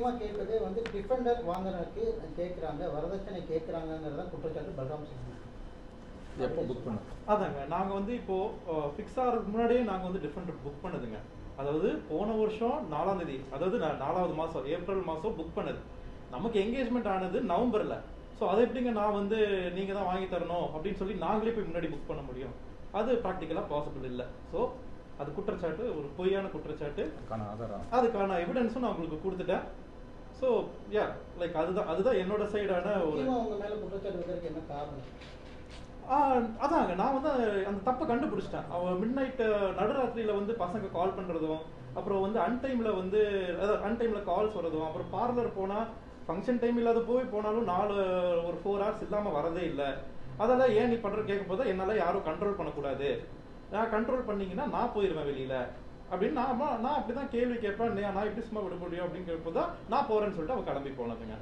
முக்கியமா கேட்பதே வந்து டிஃபெண்டர் வாங்குறதுக்கு கேட்குறாங்க, வரதட்சணை கேட்குறாங்கிறத குற்றச்சாட்டு பல்ராம் சிங். எப்போ புக் பண்ண? அதாங்க நாங்கள் வந்து இப்போ ஃபிக்ஸ் ஆகிறதுக்கு முன்னாடியே நாங்கள் வந்து டிஃபெண்டர் புக் பண்ணதுங்க. அதாவது போன வருஷம் 4ஆம் தேதி, அதாவது 4வது மாதம் ஏப்ரல் மாதம் புக் பண்ணது. நமக்கு என்கேஜ்மெண்ட் ஆனது நவம்பரில். ஸோ அதை எப்படிங்க நான் வந்து நீங்கள் தான் வாங்கி தரணும் அப்படின்னு சொல்லி நாங்களே போய் முன்னாடி புக் பண்ண முடியும்? அது ப்ராக்டிக்கலாக பாசிபிள் இல்லை. ஸோ அது குற்றச்சாட்டு, ஒரு பொய்யான குற்றச்சாட்டு. அதுக்கான எவிடன்ஸும் நான் உங்களுக்கு கொடுத்துட்டேன். ஸோ யா லைக் அதுதான் என்னோட சைடான ஒரு உங்க மேல குற்றச்சாட்டு வைக்கிறதுக்கு என்ன காரணம்? அதாங்க நான் வந்து அந்த தப்பை கண்டுபிடிச்சிட்டேன். அவன் மிட் நைட் நடுராத்திரியில வந்து பசங்க கால் பண்றதும், அப்புறம் வந்து அன்டைம்ல வந்து அன்டைம்ல கால்ஸ் வரதும், அப்புறம் பார்லர் போனா ஃபங்க்ஷன் டைம் இல்லாத போனாலும் ஒரு 4 hours இல்லாம வரதே இல்லை. அதெல்லாம் ஏன் நீ பண்ற கேட்க போதா என்னால யாரும் கண்ட்ரோல் பண்ணக்கூடாது, நான் கண்ட்ரோல் பண்ணீங்கன்னா நான் போயிடுவேன் வெளியில அப்படின்னு நான் அப்படிதான் கேள்வி கேட்பேன். நான் எப்படி சும்மா விட முடியும் அப்படின்னு கேட்போதான் நான் போறேன்னு சொல்லிட்டு அவன் கிளம்பி போனதுங்க.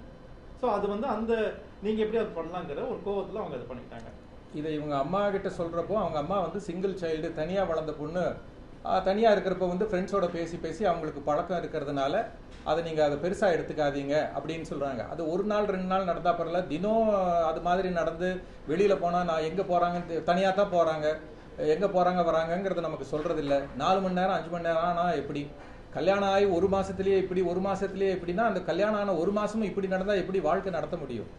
ஸோ அது வந்து அந்த நீங்க எப்படி அது பண்ணலாங்கிற ஒரு கோவத்துல அவங்க அது பண்ணிட்டாங்க. இதை இவங்க அம்மா கிட்ட சொல்றப்போ அவங்க அம்மா வந்து சிங்கிள் சைல்டு, தனியா வளர்ந்த பொண்ணு, தனியா இருக்கிறப்ப வந்து ஃப்ரெண்ட்ஸோட பேசி அவங்களுக்கு பழக்கம் இருக்கிறதுனால அதை நீங்க அதை பெருசா எடுத்துக்காதீங்க அப்படின்னு சொல்றாங்க. அது 1 நாள் 2 நாள் நடந்தா பரவாயில்ல, தினம் அது மாதிரி நடந்து வெளியில போனா நான் எங்க போறாங்கன்னு தனியா தான் போறாங்க, எங்க போறாங்க வராங்கிறத நமக்கு சொல்றது இல்லை. 4 மணி நேரம் 5 மணி நேரம் ஆனா எப்படி? கல்யாணம் ஆகி 1 மாசத்துலயே இப்படி, 1 மாசத்துலயே இப்படின்னா அந்த கல்யாணம் ஆன 1 மாசமும் இப்படி நடந்தா எப்படி வாழ்க்கை நடத்த முடியும்?